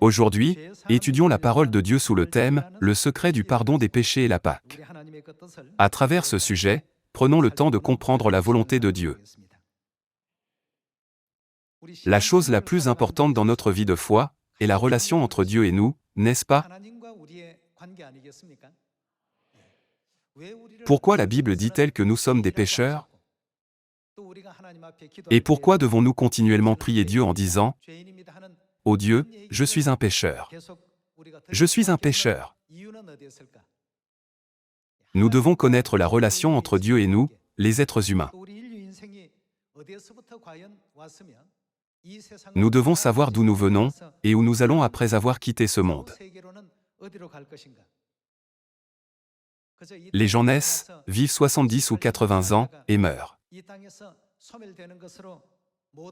Aujourd'hui, étudions la parole de Dieu sous le thème « Le secret du pardon des péchés et la Pâque ». À travers ce sujet, prenons le temps de comprendre la volonté de Dieu. La chose la plus importante dans notre vie de foi est la relation entre Dieu et nous, n'est-ce pas? Pourquoi la Bible dit-elle que nous sommes des pécheurs? Et pourquoi devons-nous continuellement prier Dieu en disant « Ô Dieu, je suis un pécheur. Je suis un pécheur. » Nous devons connaître la relation entre Dieu et nous, les êtres humains. Nous devons savoir d'où nous venons et où nous allons après avoir quitté ce monde. Les gens naissent, vivent 70 ou 80 ans et meurent.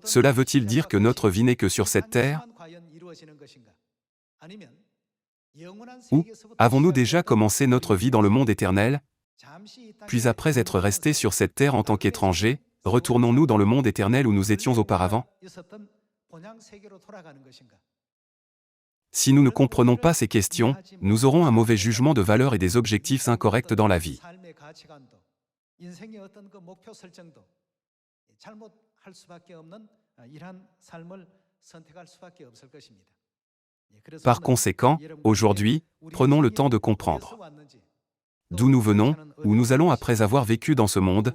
Cela veut-il dire que notre vie n'est que sur cette terre? Ou avons-nous déjà commencé notre vie dans le monde éternel? Puis après être restés sur cette terre en tant qu'étrangers, retournons-nous dans le monde éternel où nous étions auparavant? Si nous ne comprenons pas ces questions, nous aurons un mauvais jugement de valeur et des objectifs incorrects dans la vie. Par conséquent, aujourd'hui, prenons le temps de comprendre d'où nous venons, où nous allons après avoir vécu dans ce monde,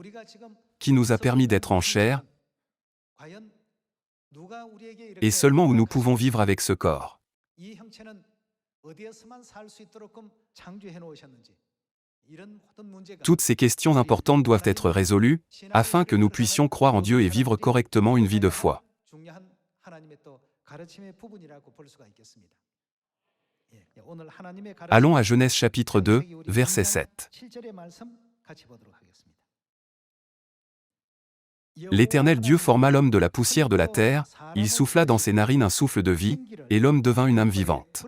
qui nous a permis d'être en chair, et seulement où nous pouvons vivre avec ce corps. Toutes ces questions importantes doivent être résolues, afin que nous puissions croire en Dieu et vivre correctement une vie de foi. Allons à Genèse chapitre 2, verset 7. L'Éternel Dieu forma l'homme de la poussière de la terre, il souffla dans ses narines un souffle de vie, et l'homme devint une âme vivante.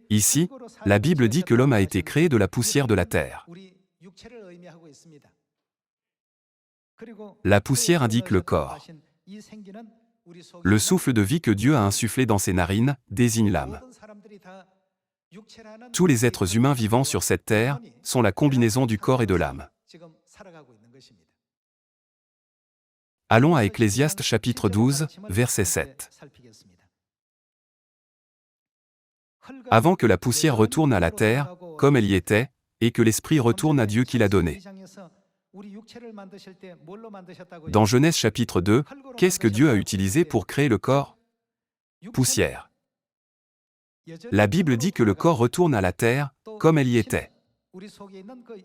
Ici, la Bible dit que l'homme a été créé de la poussière de la terre. La poussière indique le corps. Le souffle de vie que Dieu a insufflé dans ses narines désigne l'âme. Tous les êtres humains vivant sur cette terre sont la combinaison du corps et de l'âme. Allons à Ecclésiaste chapitre 12, verset 7. Avant que la poussière retourne à la terre, comme elle y était, et que l'esprit retourne à Dieu qui l'a donné. Dans Genèse chapitre 2, qu'est-ce que Dieu a utilisé pour créer le corps? Poussière. La Bible dit que le corps retourne à la terre, comme elle y était.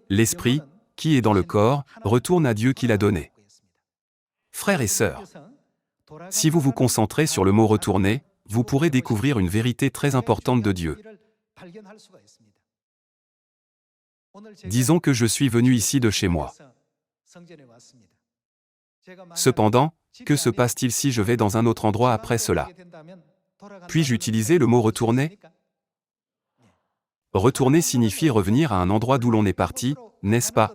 L'esprit, qui est dans le corps, retourne à Dieu qui l'a donné. Frères et sœurs, si vous vous concentrez sur le mot « retourner », vous pourrez découvrir une vérité très importante de Dieu. Disons que je suis venu ici de chez moi. Cependant, que se passe-t-il si je vais dans un autre endroit après cela? Puis-je utiliser le mot « retourner » ? Retourner signifie revenir à un endroit d'où l'on est parti, n'est-ce pas?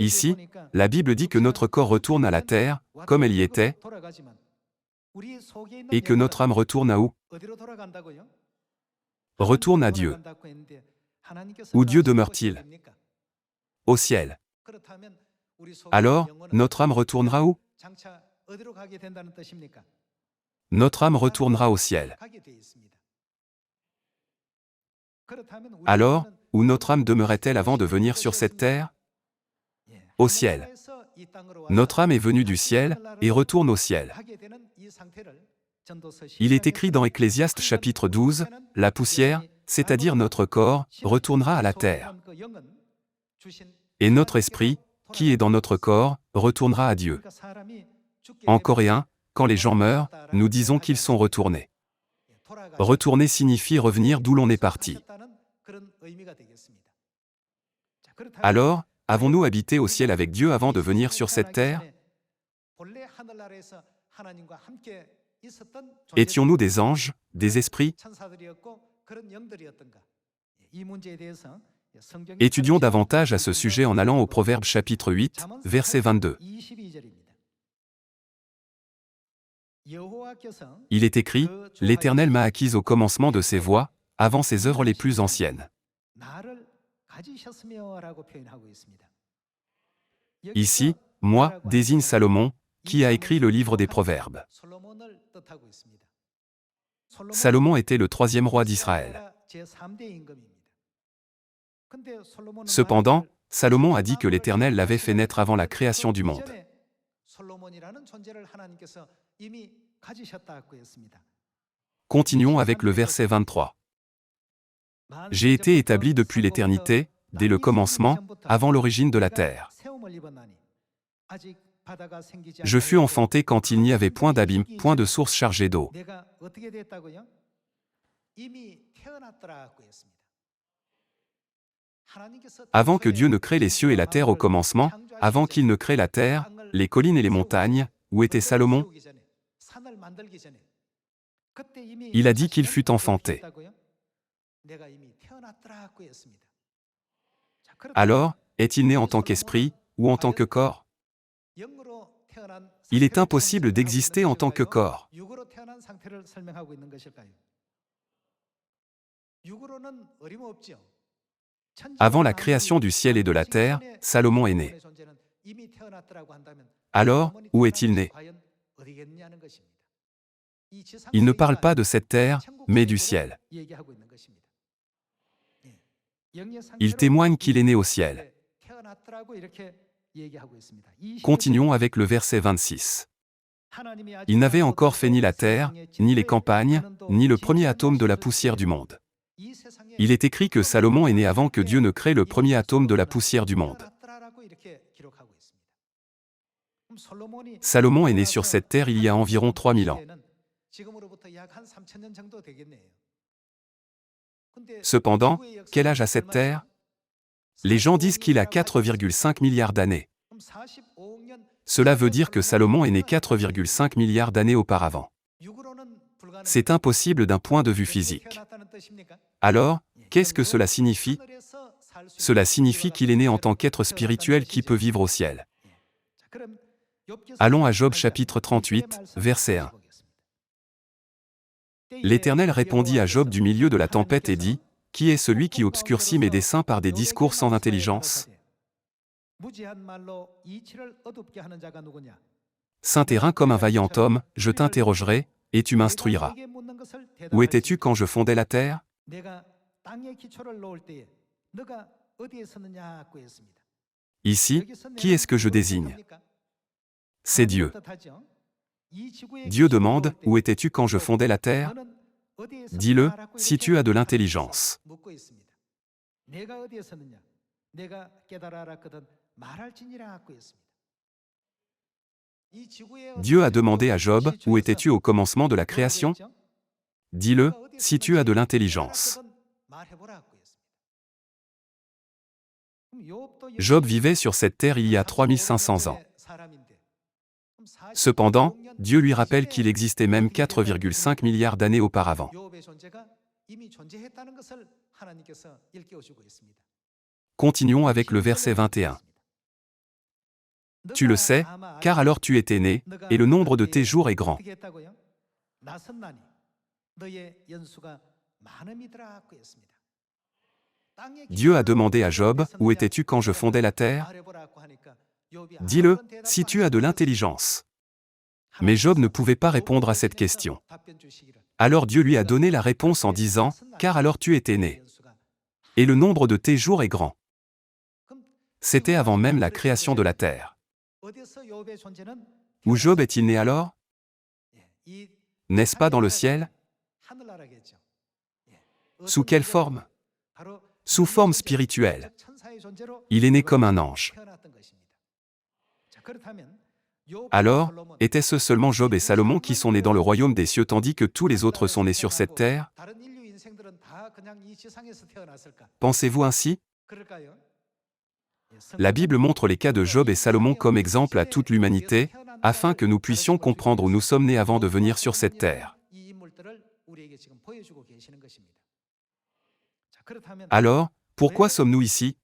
Ici, la Bible dit que notre corps retourne à la terre, comme elle y était, et que notre âme retourne à où? Retourne à Dieu. Où Dieu demeure-t-il? Au ciel. Alors, notre âme retournera où? Notre âme retournera au ciel. Alors, où notre âme demeurait-elle avant de venir sur cette terre? Au ciel. Notre âme est venue du ciel et retourne au ciel. Il est écrit dans Ecclésiaste chapitre 12, la poussière, c'est-à-dire notre corps, retournera à la terre. Et notre esprit, qui est dans notre corps, retournera à Dieu. En coréen, quand les gens meurent, nous disons qu'ils sont retournés. Retourner signifie revenir d'où l'on est parti. Alors, avons-nous habité au ciel avec Dieu avant de venir sur cette terre? Étions-nous des anges, des esprits? Étudions davantage à ce sujet en allant au Proverbe chapitre 8, verset 22. Il est écrit, « L'Éternel m'a acquise au commencement de ses voies, avant ses œuvres les plus anciennes. » Ici, « moi » désigne Salomon, qui a écrit le livre des Proverbes. Salomon était le troisième roi d'Israël. Cependant, Salomon a dit que l'Éternel l'avait fait naître avant la création du monde. Continuons avec le verset 23. J'ai été établi depuis l'éternité, dès le commencement, avant l'origine de la terre. Je fus enfanté quand il n'y avait point d'abîme, point de source chargée d'eau. Avant que Dieu ne crée les cieux et la terre au commencement, avant qu'il ne crée la terre, les collines et les montagnes, où était Salomon? Il a dit qu'il fut enfanté. Alors, est-il né en tant qu'esprit, ou en tant que corps? Il est impossible d'exister en tant que corps. Avant la création du ciel et de la terre, Salomon est né. Alors, où est-il né? Il ne parle pas de cette terre, mais du ciel. Il témoigne qu'il est né au ciel. Continuons avec le verset 26. Il n'avait encore fait ni la terre, ni les campagnes, ni le premier atome de la poussière du monde. Il est écrit que Salomon est né avant que Dieu ne crée le premier atome de la poussière du monde. Salomon est né sur cette terre il y a environ 3000 ans. Cependant, quel âge a cette terre? Les gens disent qu'il a 4,5 milliards d'années. Cela veut dire que Salomon est né 4,5 milliards d'années auparavant. C'est impossible d'un point de vue physique. Alors, qu'est-ce que cela signifie? Cela signifie qu'il est né en tant qu'être spirituel qui peut vivre au ciel. Allons à Job chapitre 38, verset 1. L'Éternel répondit à Job du milieu de la tempête et dit, « Qui est celui qui obscurcit mes desseins par des discours sans intelligence? Saint terrain comme un vaillant homme, je t'interrogerai, et tu m'instruiras. Où étais-tu quand je fondais la terre? » Ici, qui est-ce que je désigne? C'est Dieu. Dieu demande, « Où étais-tu quand je fondais la terre ?» Dis-le, si tu as de l'intelligence. Dieu a demandé à Job, « Où étais-tu au commencement de la création ?» Dis-le, si tu as de l'intelligence. Job vivait sur cette terre il y a 3500 ans. Cependant, Dieu lui rappelle qu'il existait même 4,5 milliards d'années auparavant. Continuons avec le verset 21. Tu le sais, car alors tu étais né, et le nombre de tes jours est grand. Dieu a demandé à Job, « Où étais-tu quand je fondais la terre ?» Dis-le, si tu as de l'intelligence. Mais Job ne pouvait pas répondre à cette question. Alors Dieu lui a donné la réponse en disant, « Car alors tu étais né. Et le nombre de tes jours est grand. » C'était avant même la création de la terre. Où Job est-il né alors? N'est-ce pas dans le ciel? Sous quelle forme? Sous forme spirituelle. Il est né comme un ange. Alors, était-ce seulement Job et Salomon qui sont nés dans le royaume des cieux tandis que tous les autres sont nés sur cette terre? Pensez-vous ainsi? La Bible montre les cas de Job et Salomon comme exemple à toute l'humanité, afin que nous puissions comprendre où nous sommes nés avant de venir sur cette terre. Alors, pourquoi sommes-nous ici?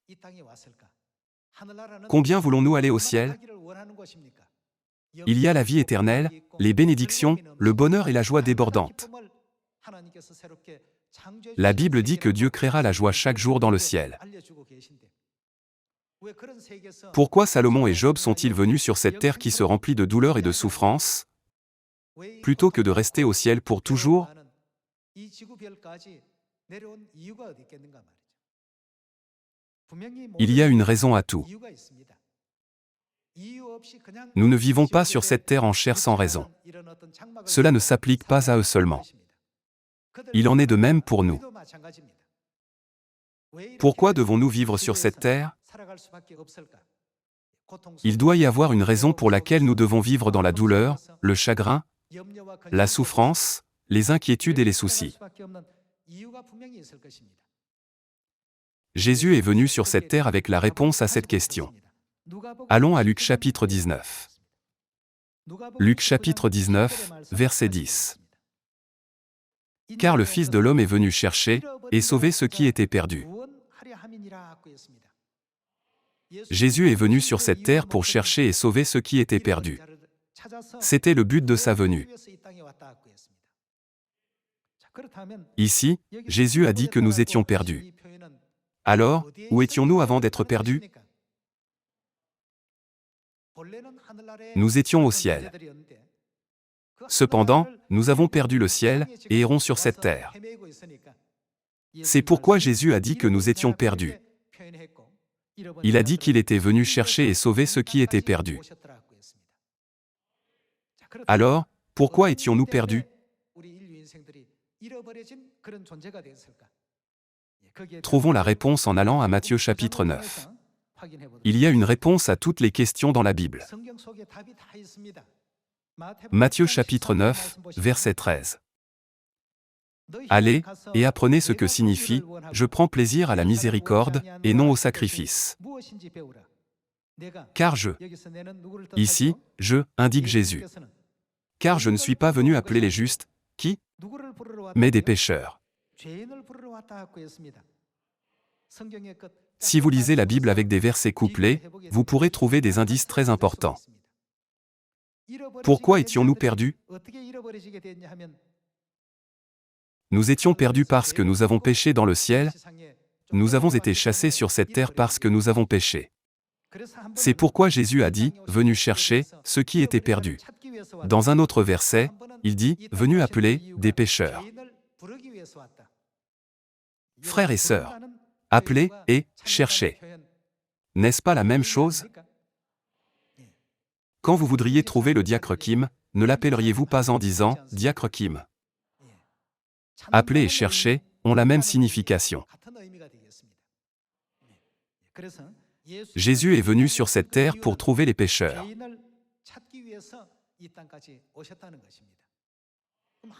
Combien voulons-nous aller au ciel? Il y a la vie éternelle, les bénédictions, le bonheur et la joie débordante. La Bible dit que Dieu créera la joie chaque jour dans le ciel. Pourquoi Salomon et Job sont-ils venus sur cette terre qui se remplit de douleur et de souffrance, plutôt que de rester au ciel pour toujours? Il y a une raison à tout. Nous ne vivons pas sur cette terre en chair sans raison. Cela ne s'applique pas à eux seulement. Il en est de même pour nous. Pourquoi devons-nous vivre sur cette terre? Il doit y avoir une raison pour laquelle nous devons vivre dans la douleur, le chagrin, la souffrance, les inquiétudes et les soucis. Jésus est venu sur cette terre avec la réponse à cette question. Allons à Luc chapitre 19. Luc chapitre 19, verset 10. Car le Fils de l'homme est venu chercher et sauver ceux qui étaient perdus. Jésus est venu sur cette terre pour chercher et sauver ceux qui étaient perdus. C'était le but de sa venue. Ici, Jésus a dit que nous étions perdus. Alors, où étions-nous avant d'être perdus? Nous étions au ciel. Cependant, nous avons perdu le ciel et errons sur cette terre. C'est pourquoi Jésus a dit que nous étions perdus. Il a dit qu'il était venu chercher et sauver ceux qui étaient perdus. Alors, pourquoi étions-nous perdus? Trouvons la réponse en allant à Matthieu chapitre 9. Il y a une réponse à toutes les questions dans la Bible. Matthieu chapitre 9, verset 13. Allez, et apprenez ce que signifie « Je prends plaisir à la miséricorde, et non au sacrifice ». Car ici, je, indique Jésus. Car je ne suis pas venu appeler les justes, qui? Mais des pécheurs. Si vous lisez la Bible avec des versets couplés, vous pourrez trouver des indices très importants. Pourquoi étions-nous perdus? Nous étions perdus parce que nous avons péché dans le ciel. Nous avons été chassés sur cette terre parce que nous avons péché. C'est pourquoi Jésus a dit, venu chercher ceux qui étaient perdus. Dans un autre verset, il dit, venu appeler des pécheurs. Frères et sœurs, appeler et chercher. N'est-ce pas la même chose? Quand vous voudriez trouver le diacre Kim, ne l'appelleriez-vous pas en disant « diacre Kim ». Appeler et chercher ont la même signification. Jésus est venu sur cette terre pour trouver les pécheurs.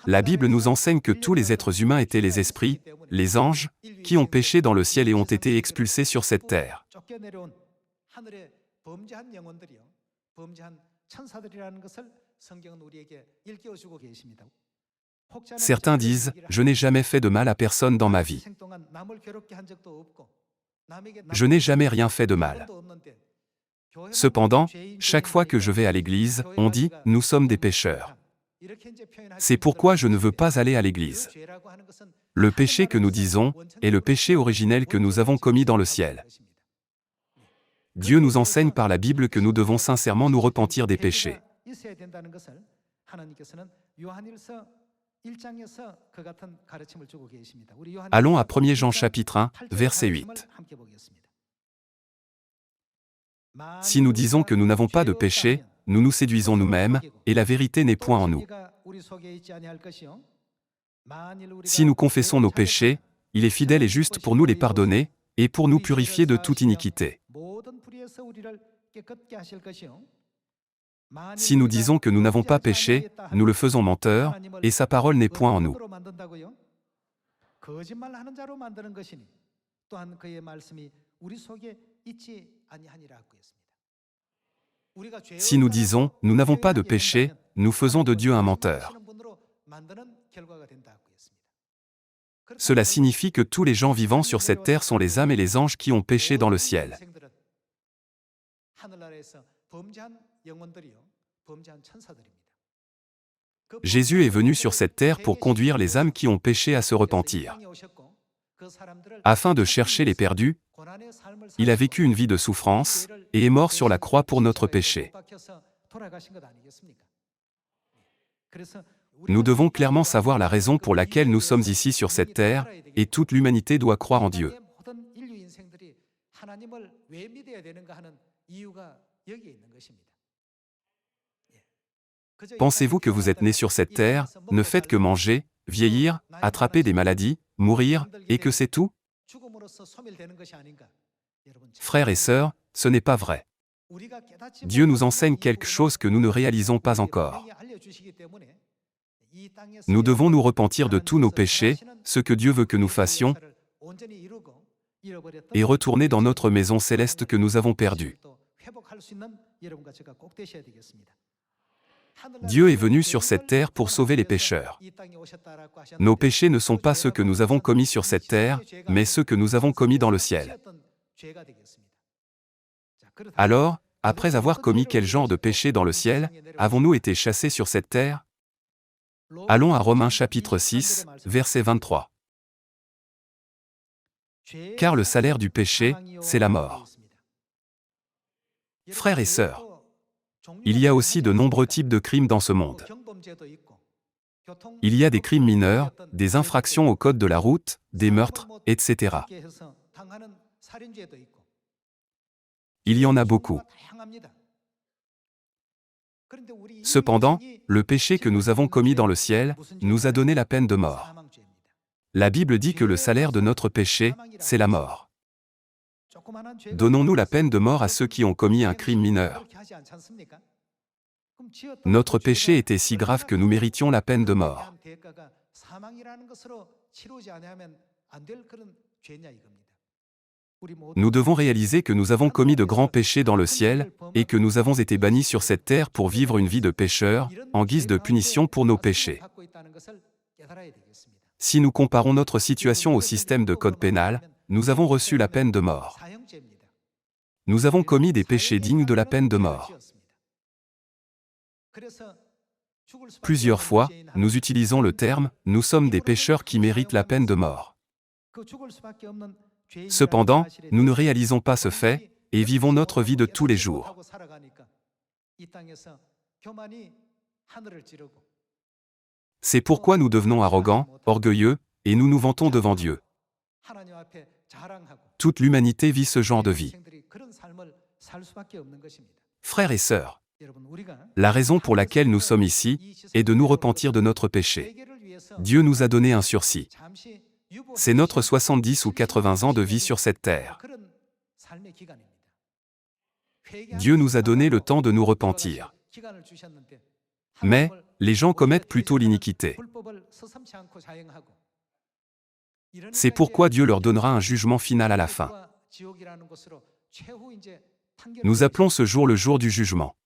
La Bible nous enseigne que tous les êtres humains étaient les esprits, les anges, qui ont péché dans le ciel et ont été expulsés sur cette terre. Certains disent, je n'ai jamais fait de mal à personne dans ma vie. Je n'ai jamais rien fait de mal. Cependant, chaque fois que je vais à l'église, on dit, nous sommes des pécheurs. C'est pourquoi je ne veux pas aller à l'église. Le péché que nous disons est le péché originel que nous avons commis dans le ciel. Dieu nous enseigne par la Bible que nous devons sincèrement nous repentir des péchés. Allons à 1 Jean chapitre 1, verset 8. Si nous disons que nous n'avons pas de péché, nous nous séduisons nous-mêmes, et la vérité n'est point en nous. Si nous confessons nos péchés, il est fidèle et juste pour nous les pardonner, et pour nous purifier de toute iniquité. Si nous disons que nous n'avons pas péché, nous le faisons menteur, et sa parole n'est point en nous. Si nous disons, nous n'avons pas de péché, nous faisons de Dieu un menteur. Cela signifie que tous les gens vivant sur cette terre sont les âmes et les anges qui ont péché dans le ciel. Jésus est venu sur cette terre pour conduire les âmes qui ont péché à se repentir. Afin de chercher les perdus, il a vécu une vie de souffrance et est mort sur la croix pour notre péché. Nous devons clairement savoir la raison pour laquelle nous sommes ici sur cette terre, et toute l'humanité doit croire en Dieu. Pensez-vous que vous êtes né sur cette terre, ne faites que manger, vieillir, attraper des maladies, mourir, et que c'est tout? Frères et sœurs, ce n'est pas vrai. Dieu nous enseigne quelque chose que nous ne réalisons pas encore. Nous devons nous repentir de tous nos péchés, ce que Dieu veut que nous fassions, et retourner dans notre maison céleste que nous avons perdue. Dieu est venu sur cette terre pour sauver les pécheurs. Nos péchés ne sont pas ceux que nous avons commis sur cette terre, mais ceux que nous avons commis dans le ciel. Alors, après avoir commis quel genre de péché dans le ciel, avons-nous été chassés sur cette terre? Allons à Romains chapitre 6, verset 23. Car le salaire du péché, c'est la mort. Frères et sœurs, il y a aussi de nombreux types de crimes dans ce monde. Il y a des crimes mineurs, des infractions au code de la route, des meurtres, etc. Il y en a beaucoup. Cependant, le péché que nous avons commis dans le ciel nous a donné la peine de mort. La Bible dit que le salaire de notre péché, c'est la mort. Donnons-nous la peine de mort à ceux qui ont commis un crime mineur. Notre péché était si grave que nous méritions la peine de mort. Nous devons réaliser que nous avons commis de grands péchés dans le ciel, et que nous avons été bannis sur cette terre pour vivre une vie de pécheurs, en guise de punition pour nos péchés. Si nous comparons notre situation au système de code pénal, nous avons reçu la peine de mort. Nous avons commis des péchés dignes de la peine de mort. Plusieurs fois, nous utilisons le terme « nous sommes des pécheurs qui méritent la peine de mort ». Cependant, nous ne réalisons pas ce fait, et vivons notre vie de tous les jours. C'est pourquoi nous devenons arrogants, orgueilleux, et nous nous vantons devant Dieu. Toute l'humanité vit ce genre de vie. Frères et sœurs, la raison pour laquelle nous sommes ici est de nous repentir de notre péché. Dieu nous a donné un sursis. C'est notre 70 ou 80 ans de vie sur cette terre. Dieu nous a donné le temps de nous repentir. Mais, les gens commettent plutôt l'iniquité. C'est pourquoi Dieu leur donnera un jugement final à la fin. Nous appelons ce jour le jour du jugement.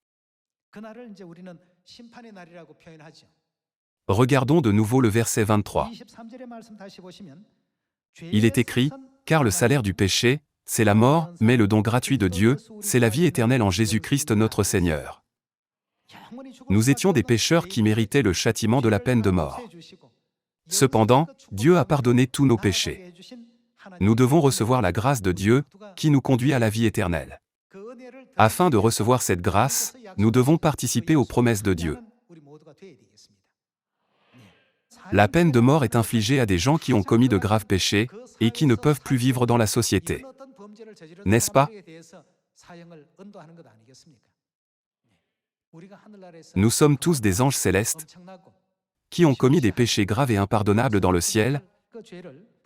Regardons de nouveau le verset 23. Il est écrit, « Car le salaire du péché, c'est la mort, mais le don gratuit de Dieu, c'est la vie éternelle en Jésus-Christ notre Seigneur. » Nous étions des pécheurs qui méritaient le châtiment de la peine de mort. Cependant, Dieu a pardonné tous nos péchés. Nous devons recevoir la grâce de Dieu, qui nous conduit à la vie éternelle. Afin de recevoir cette grâce, nous devons participer aux promesses de Dieu. La peine de mort est infligée à des gens qui ont commis de graves péchés, et qui ne peuvent plus vivre dans la société. N'est-ce pas? Nous sommes tous des anges célestes, qui ont commis des péchés graves et impardonnables dans le ciel,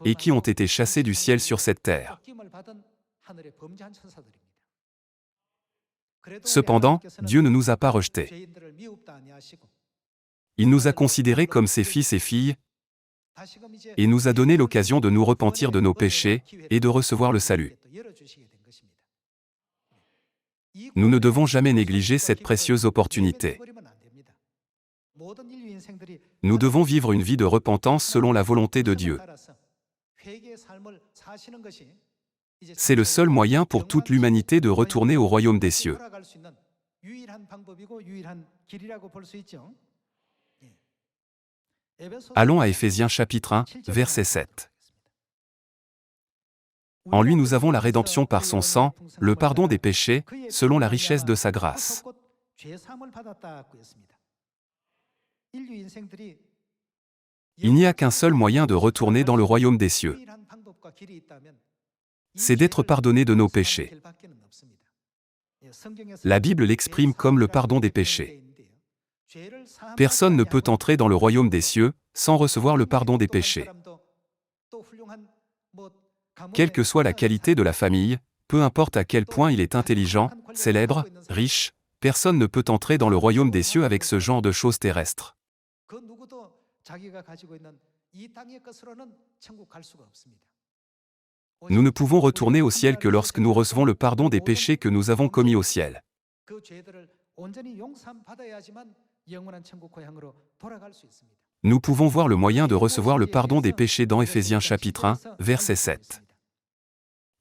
et qui ont été chassés du ciel sur cette terre. Cependant, Dieu ne nous a pas rejetés. Il nous a considérés comme ses fils et filles, et nous a donné l'occasion de nous repentir de nos péchés, et de recevoir le salut. Nous ne devons jamais négliger cette précieuse opportunité. Nous devons vivre une vie de repentance selon la volonté de Dieu. C'est le seul moyen pour toute l'humanité de retourner au royaume des cieux. Allons à Éphésiens chapitre 1, verset 7. En lui nous avons la rédemption par son sang, le pardon des péchés, selon la richesse de sa grâce. Il n'y a qu'un seul moyen de retourner dans le royaume des cieux. C'est d'être pardonné de nos péchés. La Bible l'exprime comme le pardon des péchés. Personne ne peut entrer dans le royaume des cieux sans recevoir le pardon des péchés. Quelle que soit la qualité de la famille, peu importe à quel point il est intelligent, célèbre, riche, personne ne peut entrer dans le royaume des cieux avec ce genre de choses terrestres. Nous ne pouvons retourner au ciel que lorsque nous recevons le pardon des péchés que nous avons commis au ciel. Nous pouvons voir le moyen de recevoir le pardon des péchés dans Éphésiens chapitre 1, verset 7.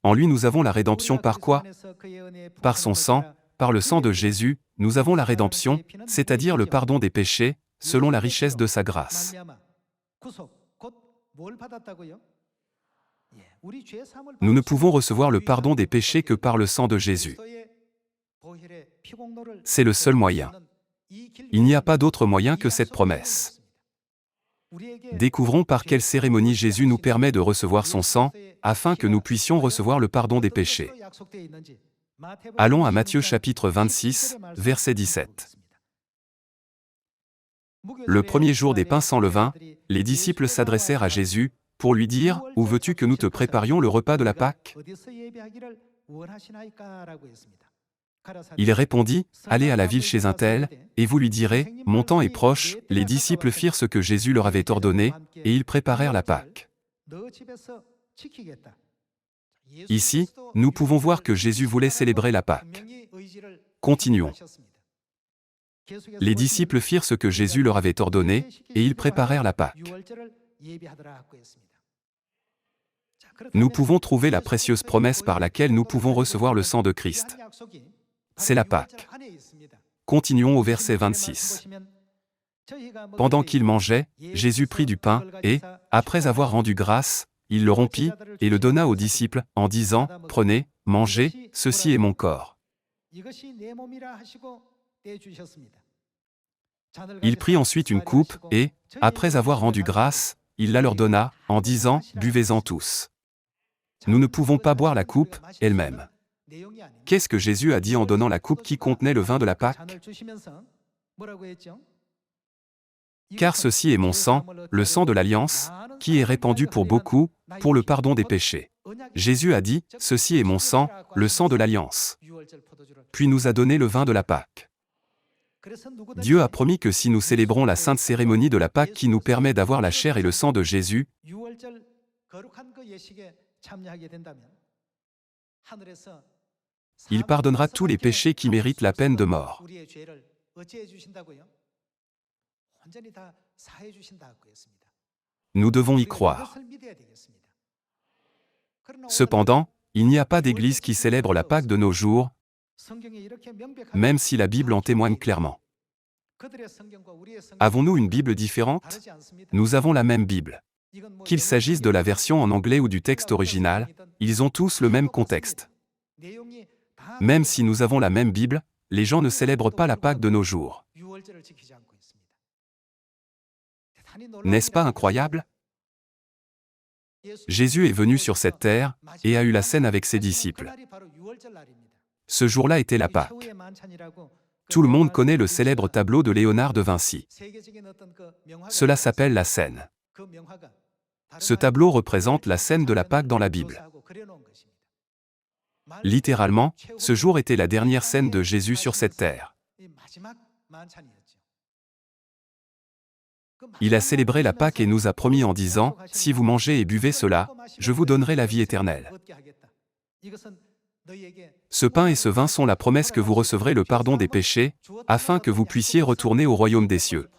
En lui nous avons la rédemption par quoi? Par son sang, par le sang de Jésus, nous avons la rédemption, c'est-à-dire le pardon des péchés, selon la richesse de sa grâce. Nous ne pouvons recevoir le pardon des péchés que par le sang de Jésus. C'est le seul moyen. Il n'y a pas d'autre moyen que cette promesse. Découvrons par quelle cérémonie Jésus nous permet de recevoir son sang, afin que nous puissions recevoir le pardon des péchés. Allons à Matthieu chapitre 26, verset 17. Le premier jour des pains sans levain, les disciples s'adressèrent à Jésus, pour lui dire, « Où veux-tu que nous te préparions le repas de la Pâque ?» Il répondit, « Allez à la ville chez un tel, et vous lui direz, mon temps est proche. » Les disciples firent ce que Jésus leur avait ordonné, et ils préparèrent la Pâque. Ici, nous pouvons voir que Jésus voulait célébrer la Pâque. Continuons. Les disciples firent ce que Jésus leur avait ordonné, et ils préparèrent la Pâque. Nous pouvons trouver la précieuse promesse par laquelle nous pouvons recevoir le sang de Christ. C'est la Pâque. Continuons au verset 26. Pendant qu'ils mangeaient, Jésus prit du pain, et, après avoir rendu grâce, il le rompit, et le donna aux disciples, en disant, « Prenez, mangez, ceci est mon corps. » Il prit ensuite une coupe, et, après avoir rendu grâce, il la leur donna, en disant, « Buvez-en tous. » Nous ne pouvons pas boire la coupe, elle-même. Qu'est-ce que Jésus a dit en donnant la coupe qui contenait le vin de la Pâque? Car ceci est mon sang, le sang de l'Alliance, qui est répandu pour beaucoup, pour le pardon des péchés. Jésus a dit, « Ceci est mon sang, le sang de l'Alliance. » Puis nous a donné le vin de la Pâque. Dieu a promis que si nous célébrons la sainte cérémonie de la Pâque qui nous permet d'avoir la chair et le sang de Jésus, il pardonnera tous les péchés qui méritent la peine de mort. Nous devons y croire. Cependant, il n'y a pas d'église qui célèbre la Pâque de nos jours, même si la Bible en témoigne clairement. Avons-nous une Bible différente? Nous avons la même Bible. Qu'il s'agisse de la version en anglais ou du texte original, ils ont tous le même contexte. Même si nous avons la même Bible, les gens ne célèbrent pas la Pâque de nos jours. N'est-ce pas incroyable? Jésus est venu sur cette terre, et a eu la scène avec ses disciples. Ce jour-là était la Pâque. Tout le monde connaît le célèbre tableau de Léonard de Vinci. Cela s'appelle la scène. Ce tableau représente la scène de la Pâque dans la Bible. Littéralement, ce jour était la dernière scène de Jésus sur cette terre. Il a célébré la Pâque et nous a promis en disant, « Si vous mangez et buvez cela, je vous donnerai la vie éternelle. » Ce pain et ce vin sont la promesse que vous recevrez le pardon des péchés, afin que vous puissiez retourner au royaume des cieux.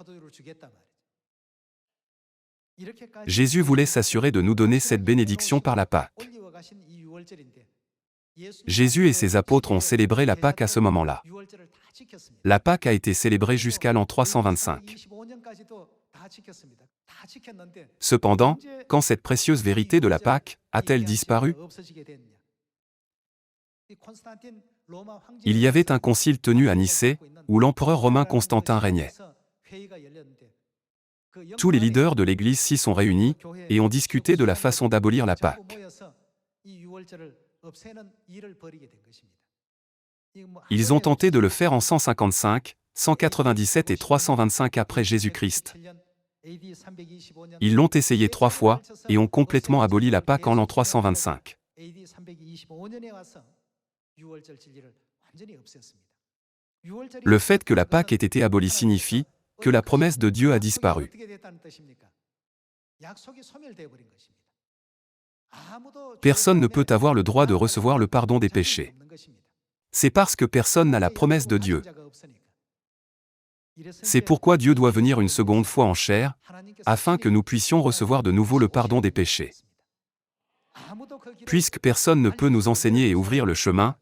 Jésus voulait s'assurer de nous donner cette bénédiction par la Pâque. Jésus et ses apôtres ont célébré la Pâque à ce moment-là. La Pâque a été célébrée jusqu'à l'an 325. Cependant, quand cette précieuse vérité de la Pâque a-t-elle disparu? Il y avait un concile tenu à Nicée, où l'empereur romain Constantin régnait. Tous les leaders de l'Église s'y sont réunis et ont discuté de la façon d'abolir la Pâque. Ils ont tenté de le faire en 155, 197 et 325 après Jésus-Christ. Ils l'ont essayé 3 fois et ont complètement aboli la Pâque en l'an 325. Le fait que la Pâque ait été abolie signifie que la promesse de Dieu a disparu. Personne ne peut avoir le droit de recevoir le pardon des péchés. C'est parce que personne n'a la promesse de Dieu. C'est pourquoi Dieu doit venir une seconde fois en chair, afin que nous puissions recevoir de nouveau le pardon des péchés. Puisque personne ne peut nous enseigner et ouvrir le chemin,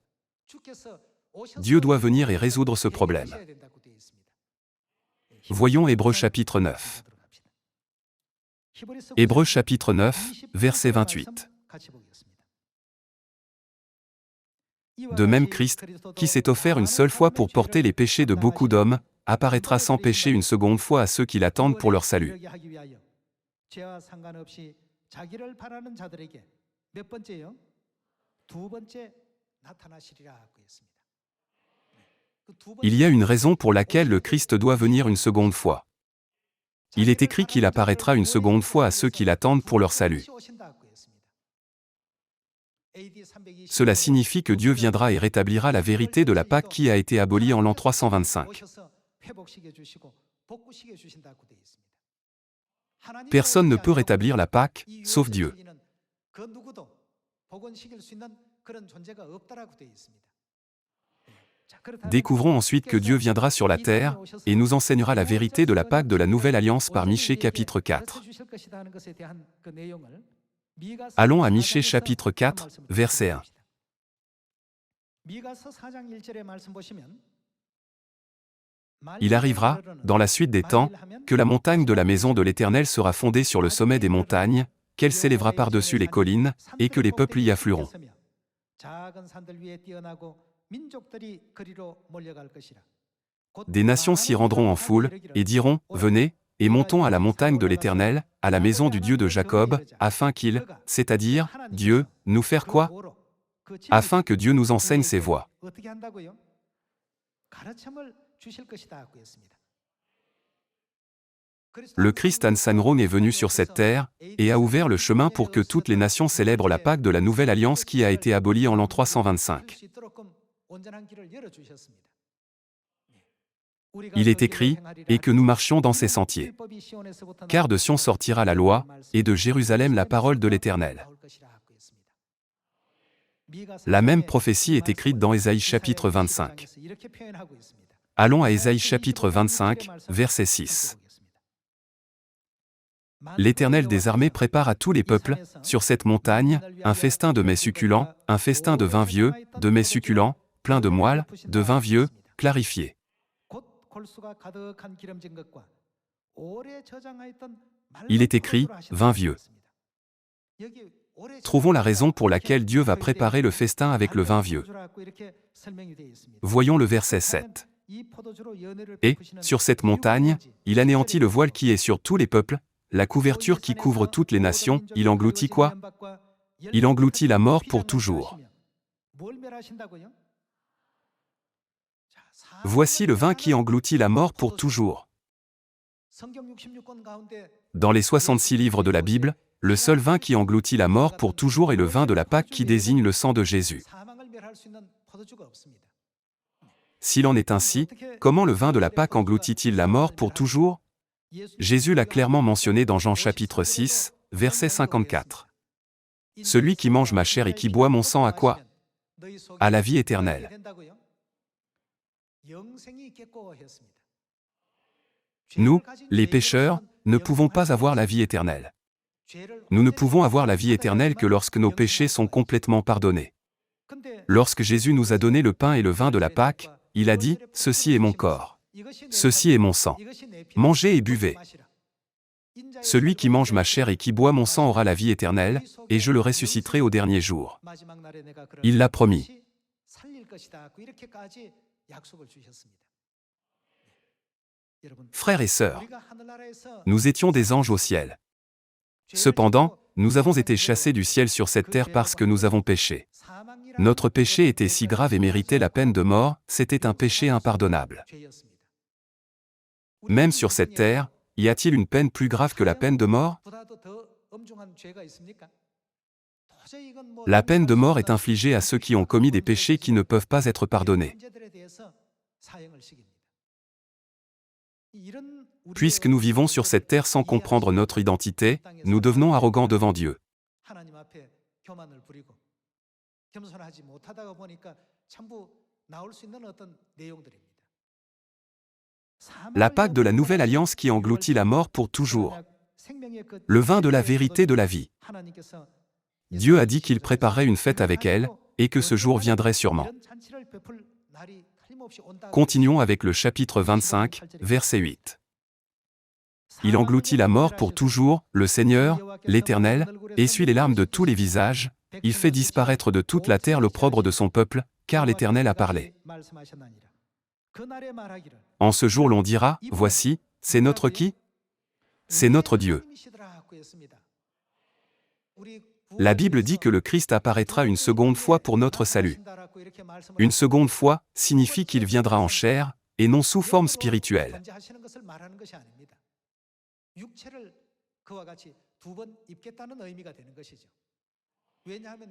Dieu doit venir et résoudre ce problème. Voyons Hébreux chapitre 9. Hébreux chapitre 9, verset 28. De même Christ, qui s'est offert une seule fois pour porter les péchés de beaucoup d'hommes, apparaîtra sans péché une seconde fois à ceux qui l'attendent pour leur salut. Il y a une raison pour laquelle le Christ doit venir une seconde fois. Il est écrit qu'il apparaîtra une seconde fois à ceux qui l'attendent pour leur salut. Cela signifie que Dieu viendra et rétablira la vérité de la Pâque qui a été abolie en l'an 325. Personne ne peut rétablir la Pâque, sauf Dieu. Découvrons ensuite que Dieu viendra sur la terre et nous enseignera la vérité de la Pâque de la Nouvelle Alliance par Michée chapitre 4. Allons à Michée chapitre 4, verset 1. Il arrivera, dans la suite des temps, que la montagne de la maison de l'Éternel sera fondée sur le sommet des montagnes, qu'elle s'élèvera par-dessus les collines, et que les peuples y afflueront. Des nations s'y rendront en foule, et diront, « Venez, et montons à la montagne de l'Éternel, à la maison du Dieu de Jacob, afin qu'il, c'est-à-dire, Dieu, nous faire quoi? Afin que Dieu nous enseigne ses voies. » Le Christ Ansanron est venu sur cette terre, et a ouvert le chemin pour que toutes les nations célèbrent la Pâque de la Nouvelle Alliance qui a été abolie en l'an 325. Il est écrit, et que nous marchions dans ses sentiers. Car de Sion sortira la loi, et de Jérusalem la parole de l'Éternel. La même prophétie est écrite dans Ésaïe chapitre 25. Allons à Ésaïe chapitre 25, verset 6. L'Éternel des armées prépare à tous les peuples, sur cette montagne, un festin de mets succulents, un festin de vin vieux, de mets succulents, plein de moelle, de vin vieux, clarifié. Il est écrit, vin vieux. Trouvons la raison pour laquelle Dieu va préparer le festin avec le vin vieux. Voyons le verset 7. Et, sur cette montagne, il anéantit le voile qui est sur tous les peuples, la couverture qui couvre toutes les nations, il engloutit quoi? Il engloutit la mort pour toujours. Voici le vin qui engloutit la mort pour toujours. Dans les 66 livres de la Bible, le seul vin qui engloutit la mort pour toujours est le vin de la Pâque qui désigne le sang de Jésus. S'il en est ainsi, comment le vin de la Pâque engloutit-il la mort pour toujours? Jésus l'a clairement mentionné dans Jean chapitre 6, verset 54. Celui qui mange ma chair et qui boit mon sang a quoi? À la vie éternelle. Nous, les pécheurs, ne pouvons pas avoir la vie éternelle. Nous ne pouvons avoir la vie éternelle que lorsque nos péchés sont complètement pardonnés. Lorsque Jésus nous a donné le pain et le vin de la Pâque, il a dit, « Ceci est mon corps. Ceci est mon sang. Mangez et buvez. Celui qui mange ma chair et qui boit mon sang aura la vie éternelle, et je le ressusciterai au dernier jour. » Il l'a promis. Frères et sœurs, nous étions des anges au ciel. Cependant, nous avons été chassés du ciel sur cette terre parce que nous avons péché. Notre péché était si grave et méritait la peine de mort, c'était un péché impardonnable. Même sur cette terre, y a-t-il une peine plus grave que la peine de mort? La peine de mort est infligée à ceux qui ont commis des péchés qui ne peuvent pas être pardonnés. Puisque nous vivons sur cette terre sans comprendre notre identité, nous devenons arrogants devant Dieu. La Pâque de la Nouvelle Alliance qui engloutit la mort pour toujours. Le vin de la vérité de la vie. Dieu a dit qu'il préparerait une fête avec elle, et que ce jour viendrait sûrement. Continuons avec le chapitre 25, verset 8. Il engloutit la mort pour toujours, le Seigneur, l'Éternel, essuie les larmes de tous les visages, il fait disparaître de toute la terre l'opprobre de son peuple, car l'Éternel a parlé. En ce jour l'on dira, voici, c'est notre qui? C'est notre Dieu. La Bible dit que le Christ apparaîtra une seconde fois pour notre salut. Une seconde fois signifie qu'il viendra en chair, et non sous forme spirituelle.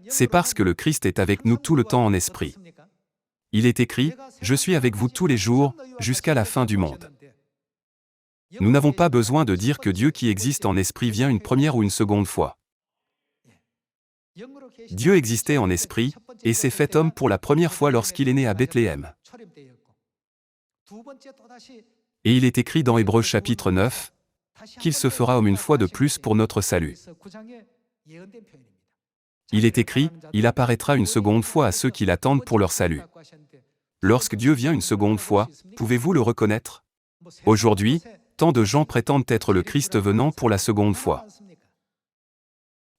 C'est parce que le Christ est avec nous tout le temps en esprit. Il est écrit, « Je suis avec vous tous les jours, jusqu'à la fin du monde. » Nous n'avons pas besoin de dire que Dieu qui existe en esprit vient une première ou une seconde fois. Dieu existait en esprit, et s'est fait homme pour la première fois lorsqu'il est né à Bethléem. Et il est écrit dans Hébreux chapitre 9, qu'il se fera homme une fois de plus pour notre salut. Il est écrit, il apparaîtra une seconde fois à ceux qui l'attendent pour leur salut. Lorsque Dieu vient une seconde fois, pouvez-vous le reconnaître? Aujourd'hui, tant de gens prétendent être le Christ venant pour la seconde fois.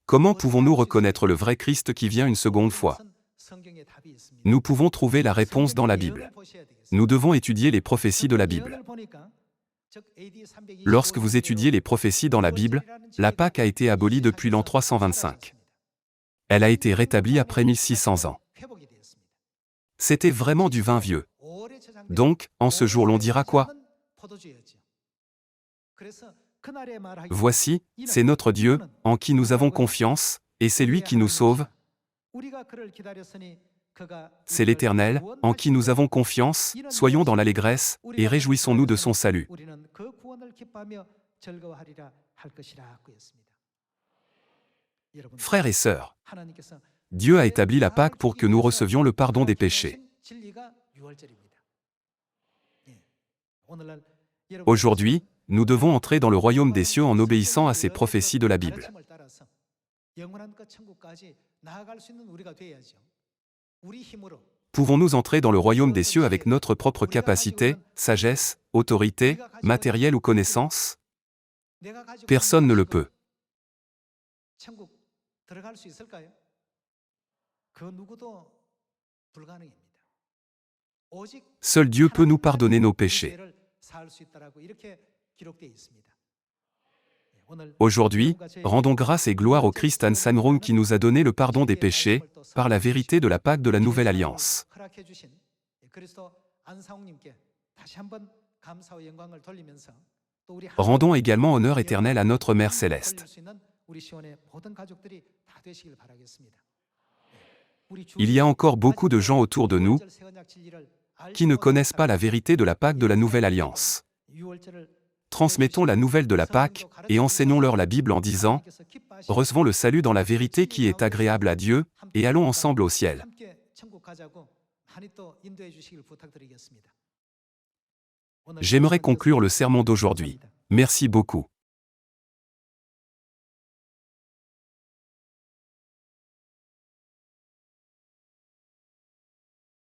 Comment pouvons-nous reconnaître le vrai Christ qui vient une seconde fois? Nous pouvons trouver la réponse dans la Bible. Nous devons étudier les prophéties de la Bible. Lorsque vous étudiez les prophéties dans la Bible, la Pâque a été abolie depuis l'an 325. Elle a été rétablie après 1600 ans. C'était vraiment du vin vieux. Donc, en ce jour l'on dira quoi? Voici, c'est notre Dieu, en qui nous avons confiance, et c'est lui qui nous sauve. C'est l'Éternel, en qui nous avons confiance, soyons dans l'allégresse, et réjouissons-nous de son salut. Frères et sœurs, Dieu a établi la Pâque pour que nous recevions le pardon des péchés. Aujourd'hui, nous devons entrer dans le royaume des cieux en obéissant à ces prophéties de la Bible. Pouvons-nous entrer dans le royaume des cieux avec notre propre capacité, sagesse, autorité, matériel ou connaissance? Personne ne le peut. Seul Dieu peut nous pardonner nos péchés. Aujourd'hui, rendons grâce et gloire au Christ An Sanrum qui nous a donné le pardon des péchés, par la vérité de la Pâque de la Nouvelle Alliance. Rendons également honneur éternel à notre Mère Céleste. Il y a encore beaucoup de gens autour de nous qui ne connaissent pas la vérité de la Pâque de la Nouvelle Alliance. Transmettons la nouvelle de la Pâque et enseignons-leur la Bible en disant « Recevons le salut dans la vérité qui est agréable à Dieu, et allons ensemble au ciel. » J'aimerais conclure le sermon d'aujourd'hui. Merci beaucoup.